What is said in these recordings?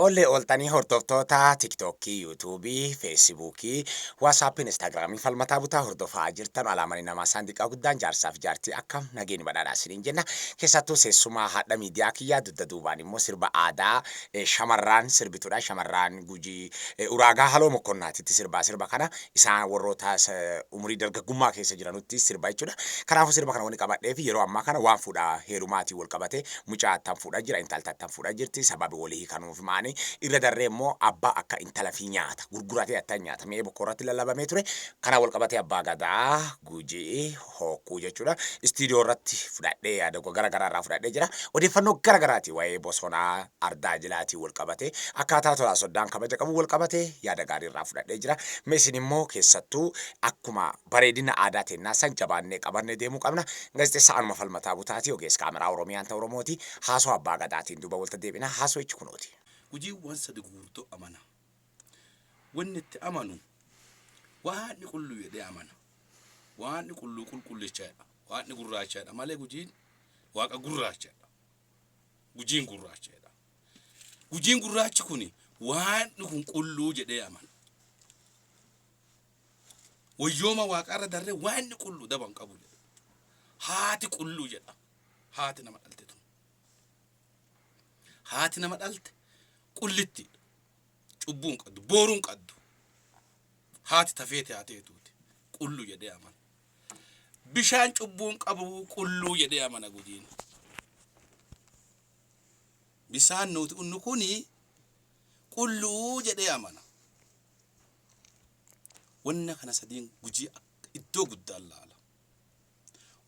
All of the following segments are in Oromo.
Ollee ooltanii hordoftoota TikTokii, YouTubii, Feesibuukii, WhatsAppii, Instagiraamii falmataa butaa hordofaa jirtan alaamanii namaa saandiqaa guddaan jaarsaaf jaartii akkam nageenyi badhaadhaa isiniin jenna. Keessattuu seessumaa haadha miidiyaa kiyyaa dugda duubaan immoo sirba aadaa shamarraan sirbituudha. Shamarraan Gujii uraagaa haloo mokkonnaatitti sirba kana isaan warroota umurii dargaggummaa keessa jiranutti sirba jechuudha. Kanaafuu sirba kana wani qabadhee fi yeroo ammaa kana waan fuudhaa heerumaatii wal qabatee mucaa attan fuudhaa jira, intalta attan fuudhaa jirti. Sababi walii kanuuf maani irra darree immoo abbaa akka intala fi nyaata gurguratee attan nyaata mee bokkorratti lallabamee ture. Kana wal qabatee abbaa gadaa Gujii hokkuu jechuudha. Istiidiyoo irratti fudhadhee yaada garaa irraa fudhadhee jira. Odeeffannoo garaa garaati waa'ee bosonaa ardaa jilaatii wal qabatee akkaataa tolaa soddaan kabaja qabu wal qabatee yaada gaarii irraa fudhadhee jira. Meesin immoo keessattuu akkuma bareedina aadaa teennaa san jabaannee qabannee deemuu qabna. Gaazexeessaa Anuma Falmataa Butaatii ogeessa kaameraa Oromiyaan ta'u Oromooti. Haasoo abbaa gadaatiin duuba walta deebina. Haasoo ichi kunooti. Gujii waan sadi guurtoo amana. Wanni itti amanu waan qulqulluu jedhee amana. Waan qulqulluu qulqullichaadha. Waan gurraachaadha malee Gujiin waaqa gurraachaadha. Gujiin gurraachaadha. Gujiin gurraachi kuni waan kun qulqulluu jedhee amana. Wayyooma waaqarra darree waan qulqulluu daban qabu jedha. Haati qulqulluu jedha. Haati nama dhalte tun. Haati nama dhalte qullitti cubbuun qaddu booruun qaddu. Haati tafeete haateetuuti qulqulluu jedhee amana. Bishaan cubbuun qabu qulqulluu jedhee amana Gujiin. Bishaan nuti unnu kuni qulqulluu jedhee amana. Wanna kana sadiin Gujii iddoo guddaa laala.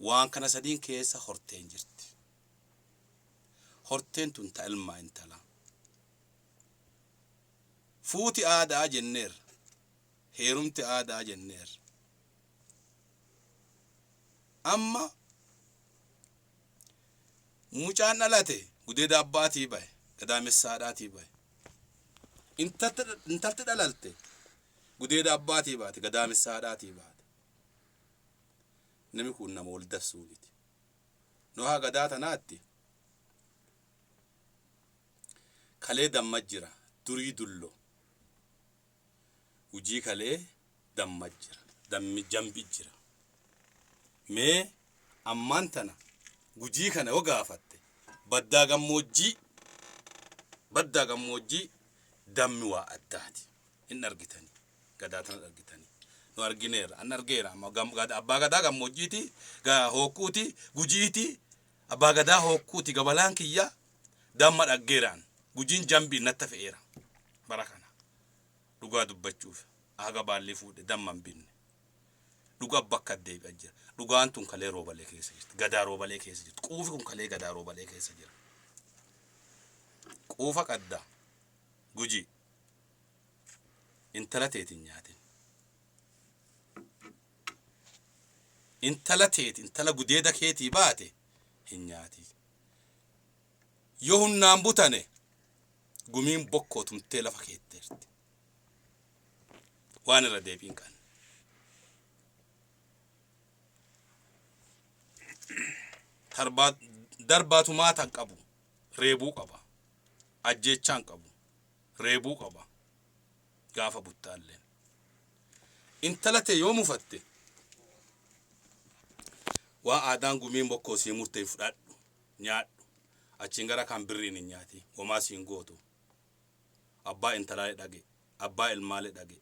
Waan kana sadiin keessa horteen jirti. Horteen tun ta ilmaa intala. Fuuti aadaa jenneer. Heerumti aadaa jenneer. Amma mucaan dhalate gudeeda abbaatii bahe gadaamessaadhaatii bahe. Intalti dhalalte gudeeda abbaatii baate gadaamessaadhaatii baate. Nami kun nama wal darsuu miti. Noha gadaa tanaatti kalee damma jira durii dullo. Gujii kalee damma jira dammi jambi jira. Mee ammaan tana Gujii kana yoo gaafatte baddaa gammoojjii dammi waa addaati. Hin argitanii gadaa tana argitanii. No argineera an argeera amma abbaa gadaa gammoojjiiti hokkuuti Gujiiti abbaa gadaa hokkuuti gabalaan kiyya damma dhaggeeraan Gujiin jambii natta fe'eera bara kana dhugaa dubbachuuf aga baallee fuudhe damman binne dhugaa bakka deebi'a jira. Dhugaan tun kalee roobalee keessa jirti. Gadaa roobalee keessa jirti. Quufi kun kalee gadaa roobalee keessa jira. Quufa qadda Gujii intala teetiin nyaatin. Intala teeti intala gudeeda keetii baate hin nyaati. Yoo hunnaan butane gumiin bokkoo tumtee lafa keetteerti. Waan irra deebiin kan. Darbaatu maatan qabu reebuu qaba. Ajjeechaan qabu reebuu qaba. Gaafa buttaalleen. Intala tee yoo mufatte waa aadaan gumiin bokkoo sii murtee fudhadhu nyaadhu achiin gara kan birriin hin nyaati homaa siin gootu. Abbaa intalaa dhage abbaa ilmaalee dhage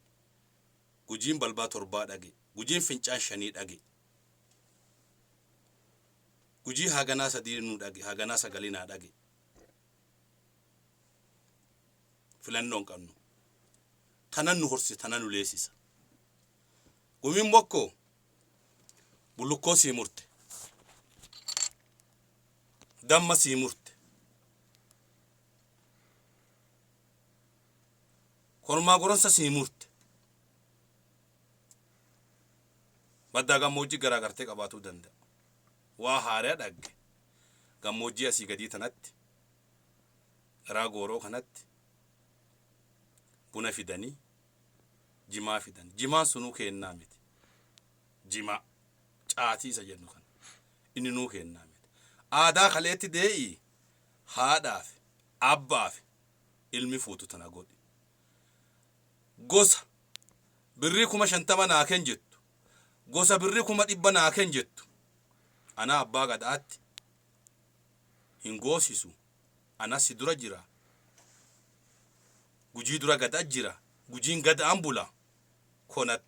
Gujiin balbaa torbaa dhage Gujiin fincaan shanii dhage Gujii haganaa sadii nu dhage haganaa sagalii naa dhage filannoon qabnu tanan nu horsi tanan nu leessisa. Gumiin bokkoo bulukkoo sii murte damma sii murte kormaa goronsa sii murte baddaa gammoojjii garaa gartee qabaatuu danda'a. Waa haaraa dhagge gammoojjii asii gadii tanatti garaa gooroo kanatti buna fidanii jimaa fidan. Jimaan sunuu kennaa miti. Jimaa caatii isa jennu kan inni nuu kennaa miti. Aadaa kaleetti dee'ii haadhaaf abbaaf ilmi fuutu tana godhi gosa birrii 50 naa ken jettu gosa birrii 100 naa ken jettu ana abbaa gadaatti hin goosisu ana si dura jira gujii dura gadaa jira gujiin gadaan bula konat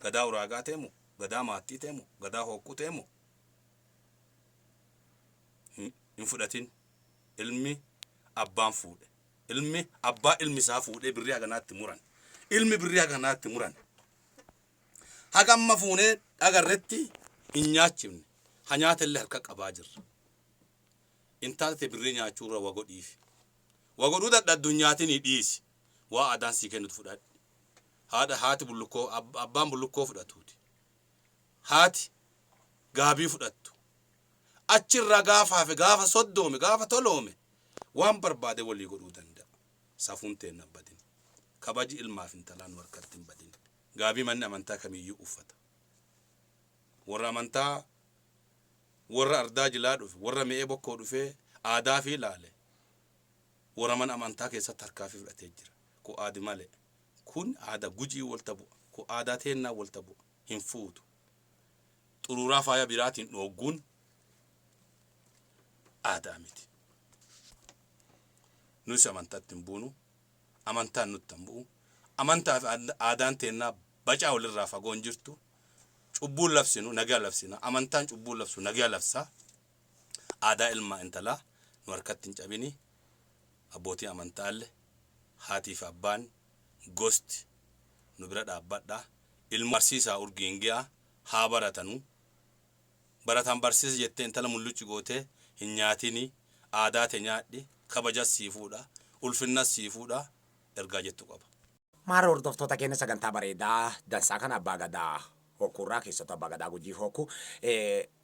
gadaa uraagaa teemu gadaa maattii teemu gadaa hokkuu teemu hin fudhatin ilmi abbaan fuudhe ilmi abbaa ilmi isaa fuudhee birrii haganaatti muran ilmi birrii haganaatti muran hagamma fuunee dhagarretti hin nyaachifne hanyaata illee harka qabaa jirra intaalte birrii nyaachuurra wagodhiif wagodhuu dadhabdu nyaatinii dhiisi waa adaan sii kennutu fudhadhi haati bullukkoo abbaan bullukkoo fudhatuuti haati gaabii fudhattu achirra gaafa gaafa soddoome gaafa toloome waan barbaade walii godhuu danda'a safuun teenna badin kabaji ilmaaf intalaan harkatti hin badin gaabii manni amantaa kamiyyuu uffata warra amantaa warra ardaa jilaa dhufe warra mi'ee bokkoo dhufee aadaa fi ilaale warra mana amantaa keessatti harkaa fi fudhatee jira ku aadi malee kun aada gujii walta bu'a ku aadaa teennaa walta bu'a hin fuutu xuruuraa faaya biraatiin dhoogguun aadaa miti nus amantaatti hin buunu amantaan nutti hin bu'u amantaa fi aadaan teennaa bacaa walirraa fagoon jirtu cubbuun labsinu nagaa labsina amantaan cubbuun labsu nagaa labsaa aadaa ilmaa intalaa nu harkatti hin cabini abbootii amantaalle haatii fi abbaan gosti nu bira dhaabbadhaa ilma barsiisaa urgiingiyaa haa baratanu baratan barsiisa jettee intala mullucci gootee hin nyaatini aadaa te nyaadhi kabajas sii fuudha ulfinnas sii fuudha ergaa jettu qaba. Maara hordoftoota keenya sagantaa bareedaa dansaa kana abbaa gadaa hokkurraa keessattuu abbaa gadaa gujii hokku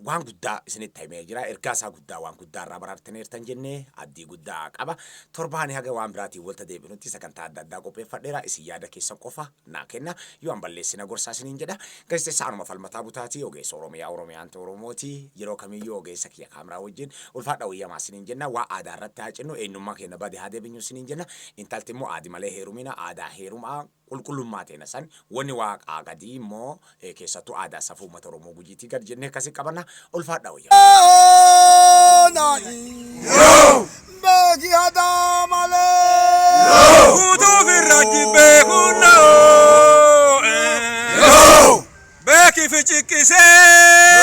waan guddaa isinitti himee jira ergaa isaa guddaa waan guddaa irraa baraartaniirtan jennee abdii guddaa qaba torbaanii haga waan biraatiin walta deebinutti sagantaa adda addaa qopheeffadheera isin yaada keessan qofa naa kenna yoo an balleessina gorsaa isiniin jedha gaazexeessaa anuma falmataa butaatii ogeessa oromiyaan oromooti yeroo kamiyyuu ogeessa kiyya kaameraa wajjin ulfaadha wayyamaa isiniin jenna waa aadaa irratti haa cennu eenyummaa keenya badee haa deebinyu isiniin jenna intalti immoo aadi malee heerumina aadaa heerumaa qulqullummaa teena san wanni waaqaa gadii immoo keessattuu aadaa safuu uummata Oromoo gujiitii gad jennee akkasii qabanna ulfaadha wayyaa. Beeki aadaa malee. Kutuuf irratti beekuun beeki fi ciqqisee.